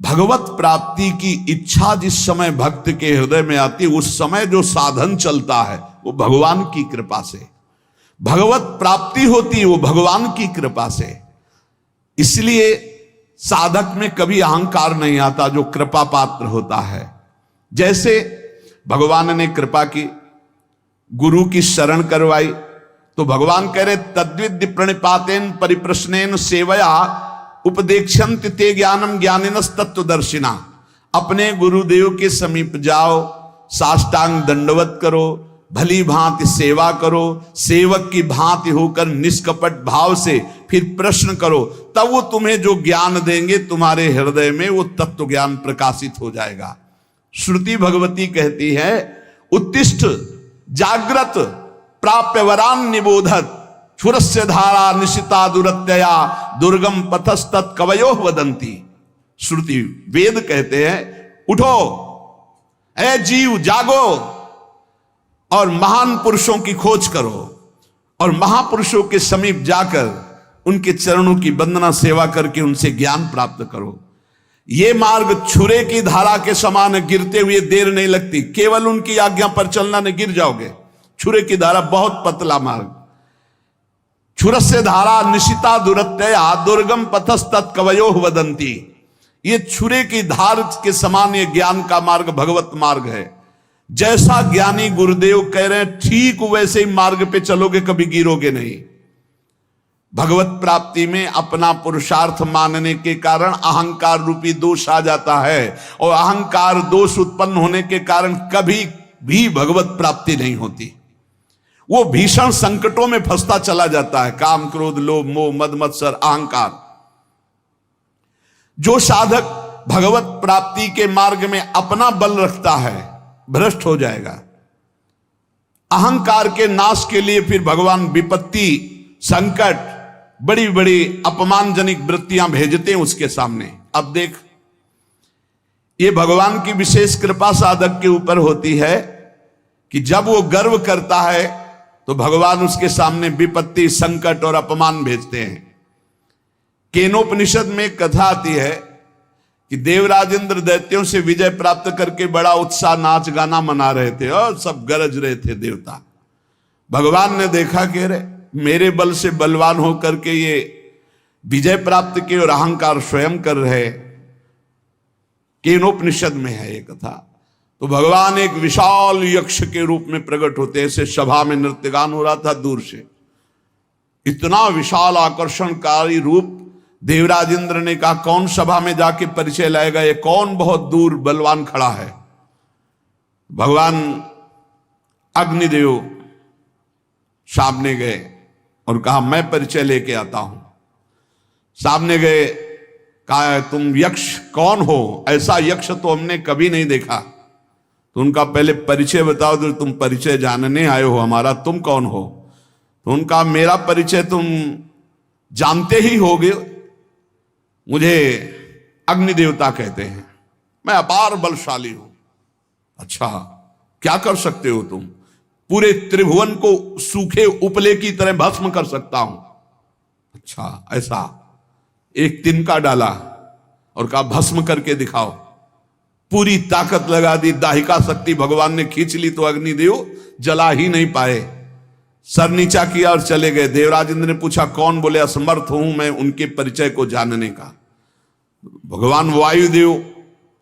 भगवत प्राप्ति की इच्छा जिस समय भक्त के हृदय में आती, उस समय जो साधन चलता है वो भगवान की कृपा से, भगवत प्राप्ति होती है वो भगवान की कृपा से। इसलिए साधक में कभी अहंकार नहीं आता जो कृपा पात्र होता है। जैसे भगवान ने कृपा की, गुरु की शरण करवाई, तो भगवान कह रहे तद्विद्य प्रणिपातेन परिप्रश्नेन सेवया उपदेक्षन्ति ते ज्ञानम ज्ञानिनस तत्वदर्शिना। अपने गुरुदेव के समीप जाओ, साष्टांग दंडवत करो, भली भांति सेवा करो, सेवक की भांति होकर निष्कपट भाव से फिर प्रश्न करो, तब वो तुम्हें जो ज्ञान देंगे तुम्हारे हृदय में वो तत्व ज्ञान प्रकाशित हो जाएगा। श्रुति भगवती कहती है उत्तिष्ठ जागृत प्राप्य वरान निबोधत क्षुरस्य धारा निशिता दुरत्यया दुर्गम पथस्तत् कवयो वदंती। श्रुति वेद कहते हैं उठो ऐ जीव, जागो और महान पुरुषों की खोज करो और महापुरुषों के समीप जाकर उनके चरणों की वंदना सेवा करके उनसे ज्ञान प्राप्त करो। ये मार्ग छुरे की धारा के समान, गिरते हुए देर नहीं लगती, केवल उनकी आज्ञा पर चलना नहीं गिर जाओगे। छुरे की धारा बहुत पतला मार्ग, छुरस्य धारा निशिता दुरत्यया दुर्गम पथस्तत् कवयो वदंती। ये छुरे की धार के समान ये ज्ञान का मार्ग भगवत मार्ग है। जैसा ज्ञानी गुरुदेव कह रहे हैं ठीक वैसे ही मार्ग पे चलोगे, कभी गिरोगे नहीं। भगवत प्राप्ति में अपना पुरुषार्थ मानने के कारण अहंकार रूपी दोष आ जाता है, और अहंकार दोष उत्पन्न होने के कारण कभी भी भगवत प्राप्ति नहीं होती। वो भीषण संकटों में फंसता चला जाता है, काम क्रोध लोभ मोह मद मत्सर अहंकार। जो साधक भगवत प्राप्ति के मार्ग में अपना बल रखता है भ्रष्ट हो जाएगा। अहंकार के नाश के लिए फिर भगवान विपत्ति संकट बड़ी बड़ी अपमानजनक वृत्तियां भेजते हैं उसके सामने। अब देख, ये भगवान की विशेष कृपा साधक के ऊपर होती है कि जब वो गर्व करता है तो भगवान उसके सामने विपत्ति संकट और अपमान भेजते हैं। केनोपनिषद में कथा आती है कि देवराज इंद्र दैत्यों से विजय प्राप्त करके बड़ा उत्साह नाच गाना मना रहे थे और सब गरज रहे थे देवता। भगवान ने देखा कि अरे मेरे बल से बलवान होकर के ये विजय प्राप्त किए और अहंकार स्वयं कर रहे। केनोपनिषद में है ये कथा। तो भगवान एक विशाल यक्ष के रूप में प्रकट होते, ऐसे सभा में नृत्यगान हो रहा था दूर से, इतना विशाल आकर्षणकारी रूप। देवराज इंद्र ने कहा कौन सभा में जाके परिचय लाएगा, ये कौन बहुत दूर बलवान खड़ा है। भगवान अग्निदेव सामने गए और कहा मैं परिचय लेके आता हूं। सामने गए, कहा तुम यक्ष कौन हो, ऐसा यक्ष तो हमने कभी नहीं देखा, तो उनका पहले परिचय बताओ। तो तुम परिचय जानने आए हो हमारा, तुम कौन हो? तो उनका मेरा परिचय तुम जानते ही होगे, मुझे अग्नि देवता कहते हैं, मैं अपार बलशाली हूं। अच्छा, क्या कर सकते हो तुम? पूरे त्रिभुवन को सूखे उपले की तरह भस्म कर सकता हूं। अच्छा ऐसा? एक तिनका डाला और कहा भस्म करके दिखाओ। पूरी ताकत लगा दी, दाहिका शक्ति भगवान ने खींच ली तो अग्निदेव जला ही नहीं पाए। सर नीचा किया और चले गए। देवराज इंद्र ने पूछा कौन? बोले असमर्थ हूं मैं उनके परिचय को जानने का। भगवान वायुदेव,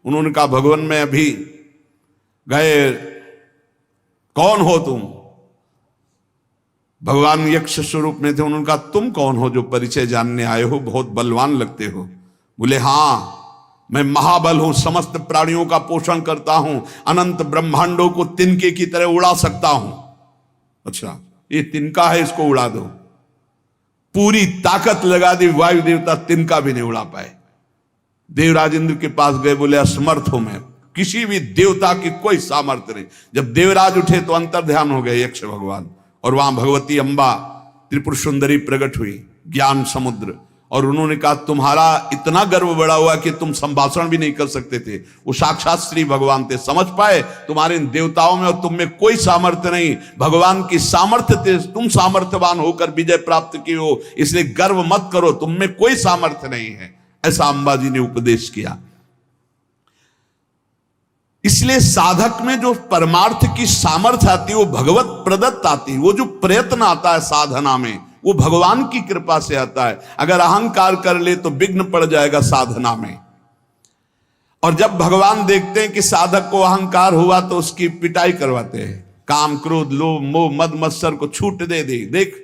उन्होंने कहा भगवान मैं अभी गए, कौन हो तुम? भगवान यक्ष स्वरूप में थे, उन्होंने कहा तुम कौन हो जो परिचय जानने आए हो, बहुत बलवान लगते हो। बोले हाँ मैं महाबल हूं, समस्त प्राणियों का पोषण करता हूं, अनंत ब्रह्मांडों को तिनके की तरह उड़ा सकता हूं। अच्छा ये तिनका है, इसको उड़ा दो। पूरी ताकत लगा दी, वायु देवता तिनका भी नहीं उड़ा पाए। देवराज इंद्र के पास गए, बोले असमर्थ हूं मैं, किसी भी देवता की कोई सामर्थ्य नहीं। जब देवराज उठे तो अंतर ध्यान हो गए यक्ष भगवान, और वहां भगवती अंबा त्रिपुर सुंदरी प्रकट हुई, ज्ञान समुद्र। और उन्होंने कहा तुम्हारा इतना गर्व बड़ा हुआ कि तुम संभाषण भी नहीं कर सकते थे। वो साक्षात श्री भगवान थे, समझ पाए तुम्हारे इन देवताओं में और तुम में कोई सामर्थ्य नहीं, भगवान की सामर्थ्य थे, तुम सामर्थ्यवान होकर विजय प्राप्त किए हो, इसलिए गर्व मत करो, तुम में कोई सामर्थ्य नहीं है। ऐसा अंबाजी ने उपदेश किया। इसलिए साधक में जो परमार्थ की सामर्थ्य आती है वो भगवत प्रदत्त आती है। वो जो प्रयत्न आता है साधना में वो भगवान की कृपा से आता है। अगर अहंकार कर ले तो विघ्न पड़ जाएगा साधना में। और जब भगवान देखते हैं कि साधक को अहंकार हुआ तो उसकी पिटाई करवाते हैं। काम क्रोध लोभ मोह मद मत्सर को छूट दे देख,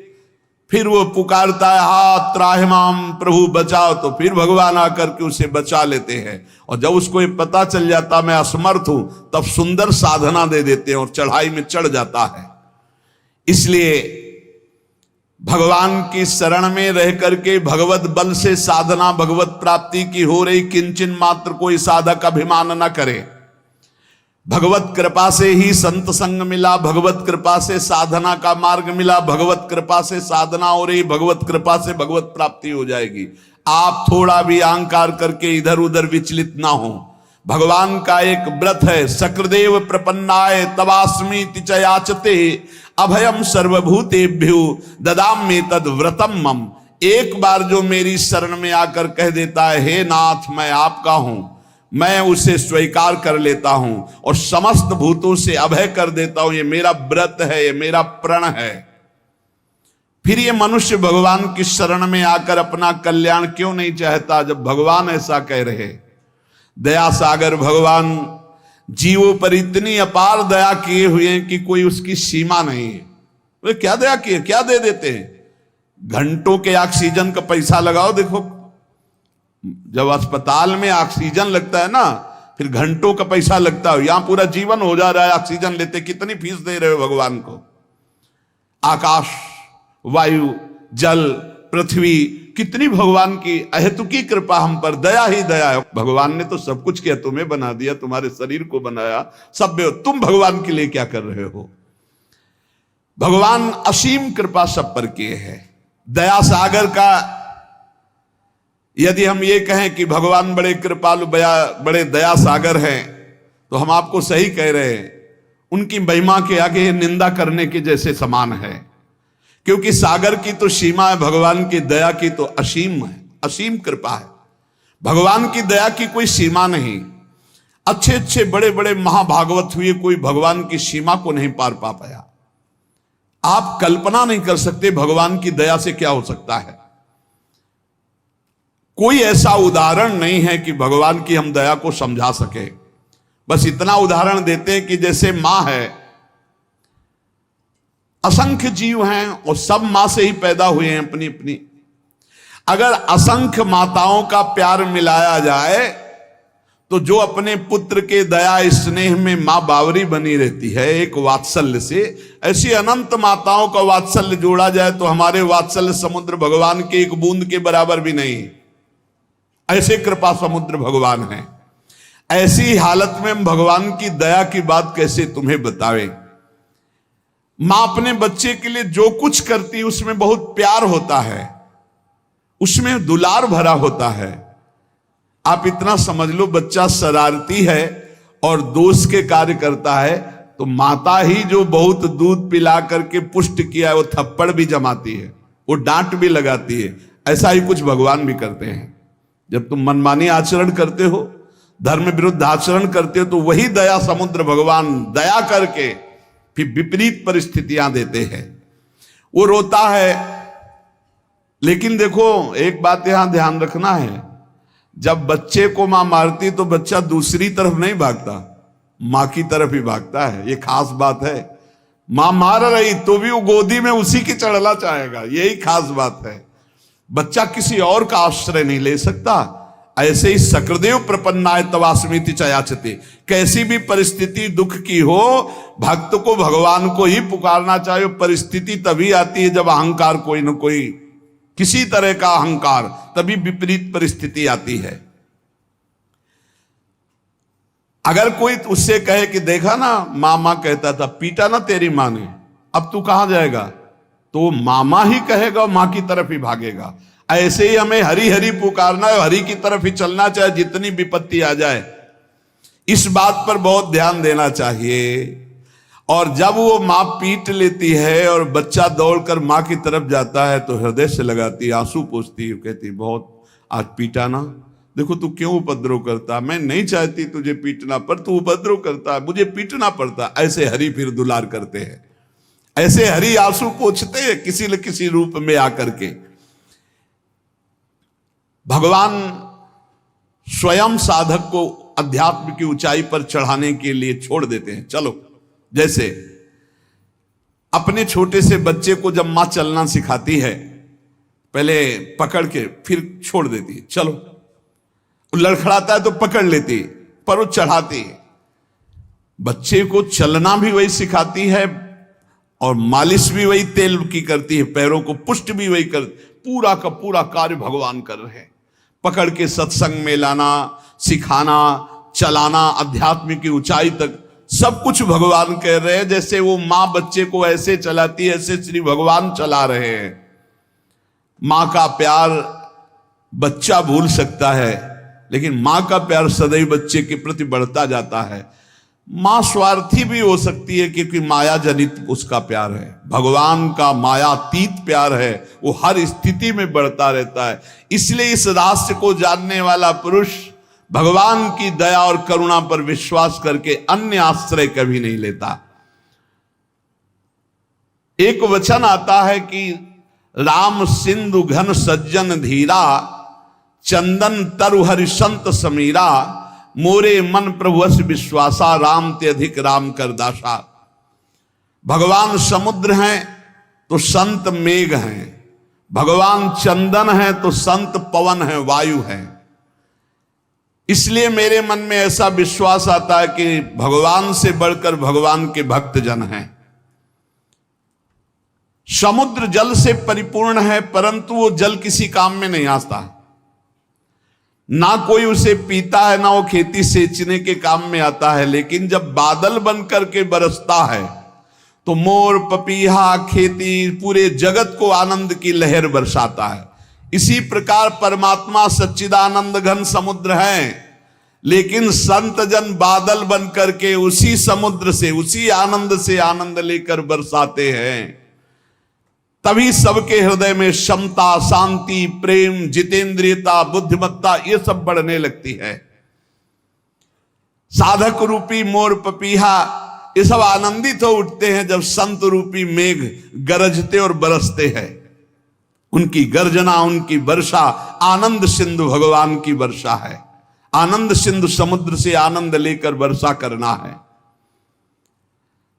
फिर वो पुकारता है हाथ त्राहिमाम प्रभु बचाओ, तो फिर भगवान आकर के उसे बचा लेते हैं। और जब उसको ये पता चल जाता मैं असमर्थ हूं, तब सुंदर साधना दे देते हैं और चढ़ाई में चढ़ जाता है। इसलिए भगवान की शरण में रह करके भगवत बल से साधना भगवत प्राप्ति की हो रही, किंचन मात्र कोई साधक अभिमान न करे। भगवत कृपा से ही संत संग मिला, भगवत कृपा से साधना का मार्ग मिला, भगवत कृपा से साधना हो रही, भगवत कृपा से भगवत प्राप्ति हो जाएगी। आप थोड़ा भी अहंकार करके इधर उधर विचलित ना हो। भगवान का एक व्रत है, सकृदेव प्रपन्नाय तवास्मीति च याचते अभयम सर्वभूतेभ्यो ददाम्ये तद व्रतम मम। एक बार जो मेरी शरण में आकर कह देता है हे नाथ मैं आपका हूं, मैं उसे स्वीकार कर लेता हूं और समस्त भूतों से अभय कर देता हूं। ये मेरा व्रत है, ये मेरा प्रण है। फिर ये मनुष्य भगवान की शरण में आकर अपना कल्याण क्यों नहीं चाहता, जब भगवान ऐसा कह रहे। दया सागर भगवान जीवों पर इतनी अपार दया किए हुए हैं कि कोई उसकी सीमा नहीं है। वे क्या दया किए, क्या दे देते हैं। घंटों के ऑक्सीजन का पैसा लगाओ, देखो जब अस्पताल में ऑक्सीजन लगता है ना, फिर घंटों का पैसा लगता है। यहां पूरा जीवन हो जा रहा है ऑक्सीजन लेते, कितनी फीस दे रहे हो भगवान को। आकाश वायु जल पृथ्वी, कितनी भगवान की अहेतुकी कृपा हम पर, दया ही दया है। भगवान ने तो सब कुछ किया, तुम्हें बना दिया, तुम्हारे शरीर को बनाया, सब तुम भगवान के लिए क्या कर रहे हो। भगवान असीम कृपा सब पर किए हैं। दया सागर का यदि हम ये कहें कि भगवान बड़े कृपालु बड़े दया सागर हैं, तो हम आपको सही कह रहे हैं। उनकी महिमा के आगे निंदा करने के जैसे समान है, क्योंकि सागर की तो सीमा है, भगवान की दया की तो असीम है, असीम कृपा है। भगवान की दया की कोई सीमा नहीं। अच्छे अच्छे बड़े बड़े महाभागवत हुए, कोई भगवान की सीमा को नहीं पार पा पाया। आप कल्पना नहीं कर सकते भगवान की दया से क्या हो सकता है। कोई ऐसा उदाहरण नहीं है कि भगवान की हम दया को समझा सके। बस इतना उदाहरण देते हैं कि जैसे मां है, असंख्य जीव हैं और सब मां से ही पैदा हुए हैं अपनी अपनी। अगर असंख्य माताओं का प्यार मिलाया जाए तो जो अपने पुत्र के दया स्नेह में मां बावरी बनी रहती है एक वात्सल्य से, ऐसी अनंत माताओं का वात्सल्य जोड़ा जाए तो हमारे वात्सल्य समुद्र भगवान के एक बूंद के बराबर भी नहीं। ऐसे कृपा समुद्र भगवान है। ऐसी हालत में हम भगवान की दया की बात कैसे तुम्हें बतावे। मां अपने बच्चे के लिए जो कुछ करती है उसमें बहुत प्यार होता है, उसमें दुलार भरा होता है। आप इतना समझ लो, बच्चा शरारती है और दोष के कार्य करता है तो माता ही जो बहुत दूध पिला करके पुष्ट किया है वो थप्पड़ भी जमाती है, वो डांट भी लगाती है। ऐसा ही कुछ भगवान भी करते हैं। जब तुम मनमानी आचरण करते हो, धर्म विरुद्ध आचरण करते हो, तो वही दया समुद्र भगवान दया करके फिर विपरीत परिस्थितियां देते हैं। वो रोता है, लेकिन देखो एक बात यहां ध्यान रखना है, जब बच्चे को मां मारती तो बच्चा दूसरी तरफ नहीं भागता, मां की तरफ ही भागता है। ये खास बात है। मां मार रही तो भी वो गोदी में उसी की चढ़ना चाहेगा, यही खास बात है। बच्चा किसी और का आश्रय नहीं ले सकता। ऐसे ही सकृदेव प्रपन्नाय तवास्मीति च याचते। कैसी भी परिस्थिति दुख की हो, भक्त को भगवान को ही पुकारना चाहिए। परिस्थिति तभी आती है जब अहंकार कोई न कोई, किसी तरह का अहंकार, तभी विपरीत परिस्थिति आती है। अगर कोई उससे कहे कि देखा ना मामा कहता था, पीटा ना तेरी मां ने, अब तू कहां जाएगा, तो मामा ही कहेगा, मां की तरफ ही भागेगा। ऐसे ही हमें हरि हरि पुकारना है, हरि की तरफ ही चलना चाहिए जितनी विपत्ति आ जाए। इस बात पर बहुत ध्यान देना चाहिए। और जब वो मां पीट लेती है और बच्चा दौड़कर मां की तरफ जाता है तो हृदय से लगाती, आंसू पोंछती, कहती बहुत आज पीटा ना, देखो तू क्यों उपद्रव करता, मैं नहीं चाहती तुझे पीटना पर तू उपद्रव करता, मुझे पीटना पड़ता। ऐसे हरि फिर दुलार करते हैं, ऐसे हरि आंसू पोंछते हैं किसी न किसी रूप में आकर के। भगवान स्वयं साधक को अध्यात्म की ऊंचाई पर चढ़ाने के लिए छोड़ देते हैं। चलो, जैसे अपने छोटे से बच्चे को जब मां चलना सिखाती है, पहले पकड़ के फिर छोड़ देती है, चलो, लड़खड़ाता है तो पकड़ लेती, पर वो चढ़ाती है। बच्चे को चलना भी वही सिखाती है और मालिश भी वही तेल की करती है, पैरों को पुष्ट भी वही कर, पूरा का पूरा कार्य भगवान कर रहे हैं। पकड़ के सत्संग में लाना, सिखाना, चलाना, अध्यात्म की ऊंचाई तक सब कुछ भगवान कह रहे हैं। जैसे वो मां बच्चे को ऐसे चलाती है, ऐसे श्री भगवान चला रहे हैं। मां का प्यार बच्चा भूल सकता है, लेकिन मां का प्यार सदैव बच्चे के प्रति बढ़ता जाता है। मां स्वार्थी भी हो सकती है क्योंकि माया जनित उसका प्यार है। भगवान का मायातीत प्यार है, वो हर स्थिति में बढ़ता रहता है। इसलिए इस रहस्य को जानने वाला पुरुष भगवान की दया और करुणा पर विश्वास करके अन्य आश्रय कभी नहीं लेता। एक वचन आता है कि राम सिंधु घन सज्जन धीरा, चंदन तरु हरि संत समीरा, मोरे मन प्रभुवश विश्वासा, राम ते अधिक राम कर दासा। भगवान समुद्र हैं तो संत मेघ हैं, भगवान चंदन हैं तो संत पवन हैं, वायु हैं। इसलिए मेरे मन में ऐसा विश्वास आता है कि भगवान से बढ़कर भगवान के भक्त जन हैं। समुद्र जल से परिपूर्ण है, परंतु वो जल किसी काम में नहीं आता, ना कोई उसे पीता है, ना वो खेती सींचने के काम में आता है। लेकिन जब बादल बनकर के बरसता है तो मोर, पपीहा, खेती, पूरे जगत को आनंद की लहर बरसाता है। इसी प्रकार परमात्मा सच्चिदानंद घन समुद्र है, लेकिन संत जन बादल बनकर के उसी समुद्र से, उसी आनंद से आनंद लेकर बरसाते हैं। तभी सबके हृदय में क्षमता, शांति, प्रेम, जितेंद्रियता, बुद्धिमत्ता ये सब बढ़ने लगती है। साधक रूपी मोर, पपीहा ये सब आनंदित हो उठते हैं जब संत रूपी मेघ गरजते और बरसते हैं। उनकी गर्जना, उनकी वर्षा आनंद सिंधु भगवान की वर्षा है। आनंद सिंधु समुद्र से आनंद लेकर वर्षा करना है।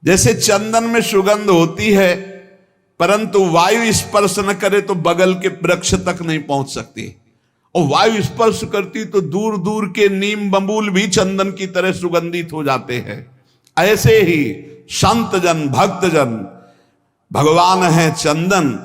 जैसे चंदन में सुगंध होती है, परंतु वायु स्पर्श न करे तो बगल के वृक्ष तक नहीं पहुंच सकती, और वायु स्पर्श करती तो दूर दूर के नीम बबूल भी चंदन की तरह सुगंधित हो जाते हैं। ऐसे ही संत जन, भक्त जन, भगवान है चंदन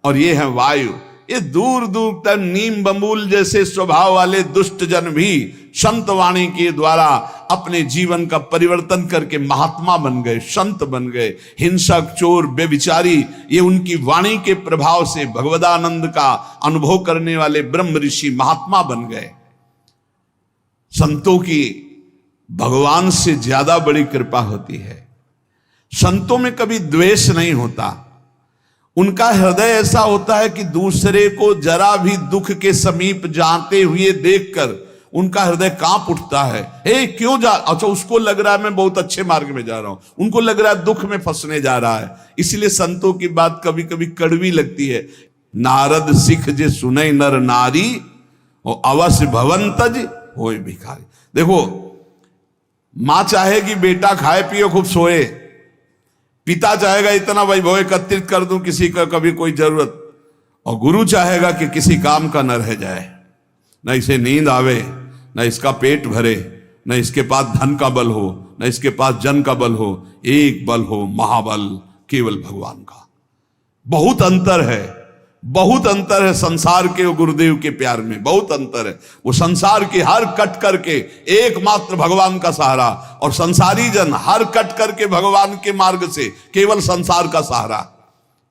और ये है वायु। ये दूर दूर तक नीम बबूल जैसे स्वभाव वाले दुष्ट जन भी संत वाणी के द्वारा अपने जीवन का परिवर्तन करके महात्मा बन गए, संत बन गए। हिंसक, चोर, बेविचारी ये उनकी वाणी के प्रभाव से भगवदानंद का अनुभव करने वाले ब्रह्म ऋषि महात्मा बन गए। संतों की भगवान से ज्यादा बड़ी कृपा होती है। संतों में कभी द्वेष नहीं होता। उनका हृदय ऐसा होता है कि दूसरे को जरा भी दुख के समीप जाते हुए देखकर उनका हृदय कांप उठता है। हे क्यों जा, अच्छा उसको लग रहा है मैं बहुत अच्छे मार्ग में जा रहा हूं, उनको लग रहा है दुख में फंसने जा रहा है। इसलिए संतों की बात कभी कभी कड़वी लगती है। नारद सिख जे सुने नर नारी, और अवश्य भवंतज होए भिखारी। देखो, मां चाहेगी बेटा खाए पिए खूब सोए, पिता चाहेगा इतना वैभव एकत्रित कर दूं किसी का कभी कोई जरूरत, और गुरु चाहेगा कि किसी काम का न रह जाए, न इसे नींद आवे, न इसका पेट भरे, न इसके पास धन का बल हो, न इसके पास जन का बल हो। एक बल हो महाबल, केवल भगवान का। बहुत अंतर है, बहुत अंतर है संसार के और गुरुदेव के प्यार में, बहुत अंतर है। वो संसार के हर कट करके एकमात्र भगवान का सहारा, और संसारी जन हर कट करके भगवान के मार्ग से केवल संसार का सहारा।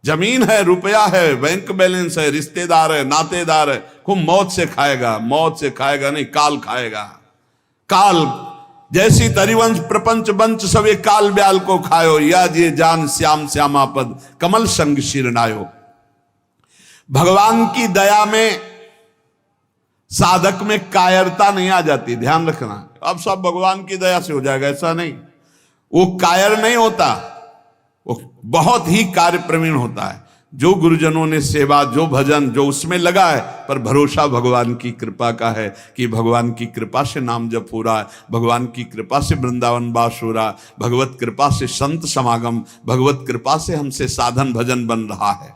जमीन है, रुपया है, बैंक बैलेंस है, रिश्तेदार है, नातेदार है, खूब मौत से खाएगा, मौत से खाएगा नहीं, काल खाएगा। काल जैसी तरिवंश प्रपंच बंच सवे काल ब्याल को खायो, या जे जान श्याम श्यामा पद कमल संग शिरनायो। भगवान की दया में साधक में कायरता नहीं आ जाती, ध्यान रखना। अब सब भगवान की दया से हो जाएगा ऐसा नहीं, वो कायर नहीं होता, वो बहुत ही कार्य प्रवीण होता है। जो गुरुजनों ने सेवा, जो भजन, जो उसमें लगा है, पर भरोसा भगवान की कृपा का है कि भगवान की कृपा से नाम जप हो रहा है, भगवान की कृपा से वृंदावन वास हो रहा, भगवत कृपा से संत समागम, भगवत कृपा से हमसे साधन भजन बन रहा है।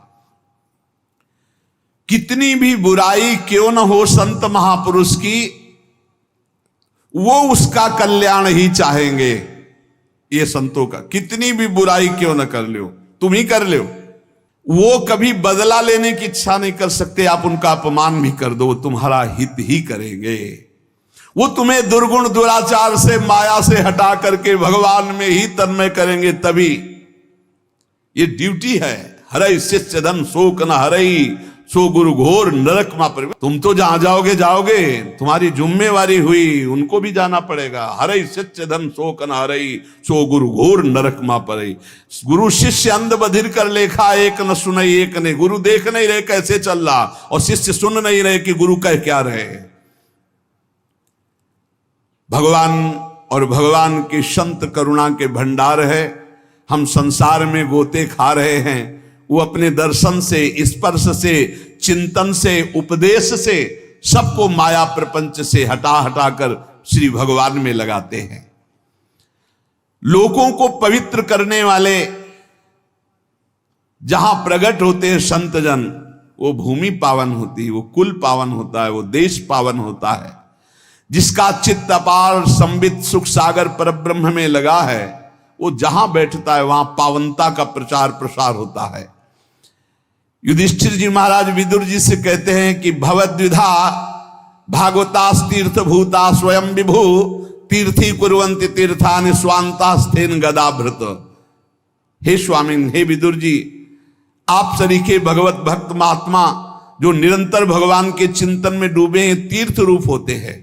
कितनी भी बुराई क्यों न हो संत महापुरुष की, वो उसका कल्याण ही चाहेंगे। ये संतों का, कितनी भी बुराई क्यों न कर लो, तुम ही कर लो, वो कभी बदला लेने की इच्छा नहीं कर सकते। आप उनका अपमान भी कर दो, वो तुम्हारा हित ही करेंगे। वो तुम्हें दुर्गुण दुराचार से, माया से हटा करके भगवान में ही तन्मय करेंगे, तभी। ये ड्यूटी है। हरई शिष्य धन शोक न हरई, सो गुरु घोर नरक मा पर। तुम तो जहां जाओगे जाओगे, तुम्हारी जिम्मेवारी हुई, उनको भी जाना पड़ेगा। हरई शिष्य धन शोक न हरई, सो गुरु घोर नरक मा पर। गुरु शिष्य अंध बधिर कर लेखा, एक न सुनई एक ने। गुरु देख नहीं रहे कैसे चल रहा, और शिष्य सुन नहीं रहे कि गुरु कह क्या रहे। भगवान और भगवान की संत करुणा के भंडार है। हम संसार में गोते खा रहे हैं, वो अपने दर्शन से, स्पर्श से, चिंतन से, उपदेश से सबको माया प्रपंच से हटा हटा कर श्री भगवान में लगाते हैं। लोगों को पवित्र करने वाले जहां प्रकट होते हैं संत जन, वो भूमि पावन होती है, वो कुल पावन होता है, वो देश पावन होता है। जिसका चित्त अपार संबित सुख सागर परब्रह्म में लगा है, वो जहां बैठता है वहां पावनता का प्रचार प्रसार होता है। युधिष्ठिर जी महाराज विदुर जी से कहते हैं कि भवद्विधा भागवतास तीर्थ भूता स्वयं विभु, तीर्थी कुर्वन्ति तीर्थानि स्वांतास्थेन गदाभृत। हे स्वामिन, हे विदुर जी, आप सरीखे भगवत भक्त महात्मा जो निरंतर भगवान के चिंतन में डूबे हैं, तीर्थ रूप होते हैं।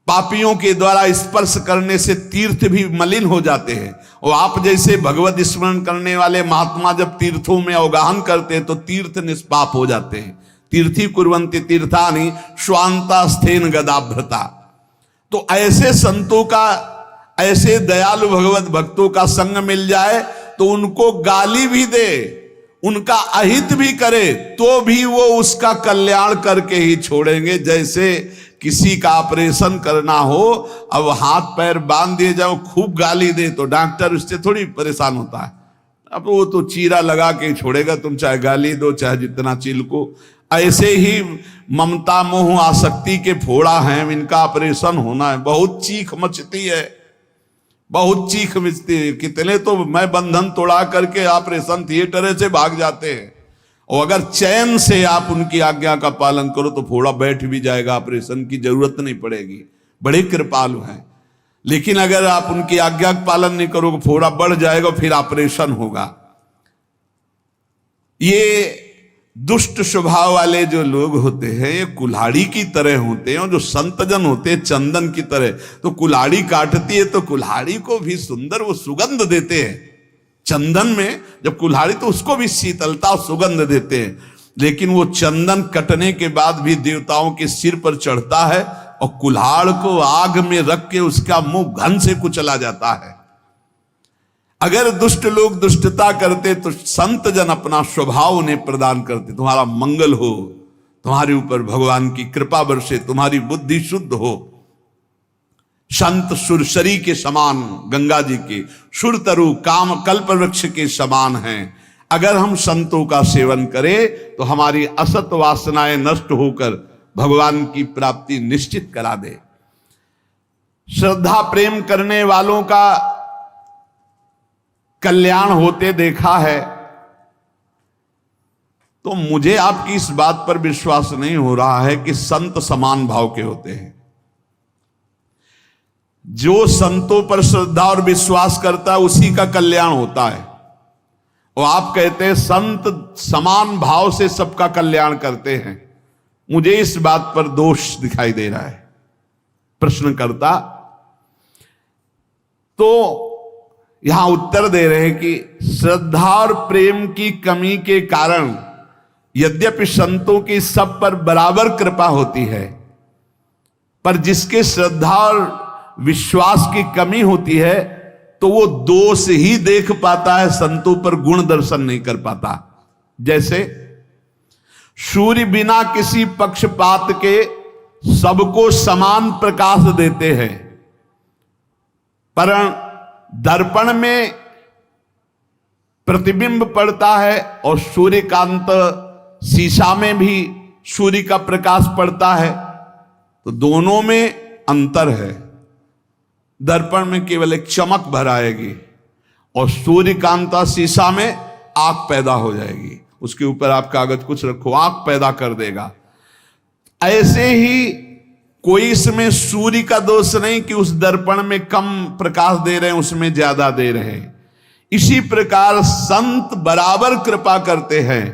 पापियों के द्वारा स्पर्श करने से तीर्थ भी मलिन हो जाते हैं, और आप जैसे भगवत स्मरण करने वाले महात्मा जब तीर्थों में अवगाहन करते हैं तो तीर्थ निष्पाप हो जाते हैं। तीर्थी कुर्वन्ति तीर्थानि स्वांतास्थेन गदाभृता। तो ऐसे संतों का, ऐसे दयालु भगवत भक्तों का संग मिल जाए तो उनको गाली भी दे, उनका अहित भी करे, तो भी वो उसका कल्याण करके ही छोड़ेंगे। जैसे किसी का ऑपरेशन करना हो, अब हाथ पैर बांध दिए जाओ, खूब गाली दे तो डॉक्टर उससे थोड़ी परेशान होता है। अब वो तो चीरा लगा के छोड़ेगा, तुम चाहे गाली दो चाहे जितना चिल्को। ऐसे ही ममता मोह आसक्ति के फोड़ा हैं, इनका ऑपरेशन होना है। बहुत चीख मचती है, बहुत चीख मचती है। कितने तो मैं बंधन तोड़ा करके ऑपरेशन थिएटर से भाग जाते हैं, और अगर चैन से आप उनकी आज्ञा का पालन करो तो फोड़ा बैठ भी जाएगा, ऑपरेशन की जरूरत नहीं पड़ेगी। बड़े कृपालु हैं। लेकिन अगर आप उनकी आज्ञा का पालन नहीं करोगे, फोड़ा बढ़ जाएगा, फिर ऑपरेशन होगा। ये दुष्ट स्वभाव वाले जो लोग होते हैं, ये कुल्हाड़ी की तरह होते हैं, और जो संतजन होते हैं चंदन की तरह। तो कुल्हाड़ी काटती है तो कुल्हाड़ी को भी सुंदर वो सुगंध देते हैं। चंदन में जब कुल्हाड़ी, तो उसको भी शीतलता और सुगंध देते हैं। लेकिन वो चंदन कटने के बाद भी देवताओं के सिर पर चढ़ता है, और कुल्हाड़ को आग में रख के उसका मुंह घन से कुचला जाता है। अगर दुष्ट लोग दुष्टता करते तो संत जन अपना स्वभाव उन्हें प्रदान करते। तुम्हारा मंगल हो, तुम्हारे ऊपर भगवान की कृपा बरसे, तुम्हारी बुद्धि शुद्ध हो। संत सुरसरी के समान, गंगा जी के सुरतरु काम कल्प वृक्ष के समान हैं। अगर हम संतों का सेवन करें तो हमारी असत वासनाएं नष्ट होकर भगवान की प्राप्ति निश्चित करा दे। श्रद्धा प्रेम करने वालों का कल्याण होते देखा है, तो मुझे आपकी इस बात पर विश्वास नहीं हो रहा है कि संत समान भाव के होते हैं। जो संतों पर श्रद्धा और विश्वास करता है उसी का कल्याण होता है। और आप कहते हैं संत समान भाव से सबका कल्याण करते हैं। मुझे इस बात पर दोष दिखाई दे रहा है। प्रश्नकर्ता तो यहां उत्तर दे रहे हैं कि श्रद्धा और प्रेम की कमी के कारण यद्यपि संतों की सब पर बराबर कृपा होती है, पर जिसके श्रद्धा और विश्वास की कमी होती है तो वो दोष ही देख पाता है, संतों पर गुण दर्शन नहीं कर पाता। जैसे सूर्य बिना किसी पक्षपात के सबको समान प्रकाश देते हैं, पर दर्पण में प्रतिबिंब पड़ता है और सूर्यकांत शीशा में भी सूर्य का प्रकाश पड़ता है, तो दोनों में अंतर है। दर्पण में केवल एक चमक भर आएगी और सूर्यकांता शीशा में आग पैदा हो जाएगी। उसके ऊपर आप कागज कुछ रखो, आग पैदा कर देगा। ऐसे ही कोई इसमें सूर्य का दोष नहीं कि उस दर्पण में कम प्रकाश दे रहे हैं, उसमें ज्यादा दे रहे हैं। इसी प्रकार संत बराबर कृपा करते हैं,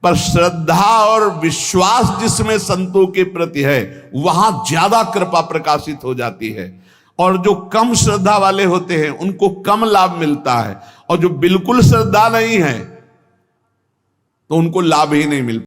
पर श्रद्धा और विश्वास जिसमें संतों के प्रति है वहां ज्यादा कृपा प्रकाशित हो जाती है, और जो कम श्रद्धा वाले होते हैं उनको कम लाभ मिलता है, और जो बिल्कुल श्रद्धा नहीं है तो उनको लाभ ही नहीं मिलता।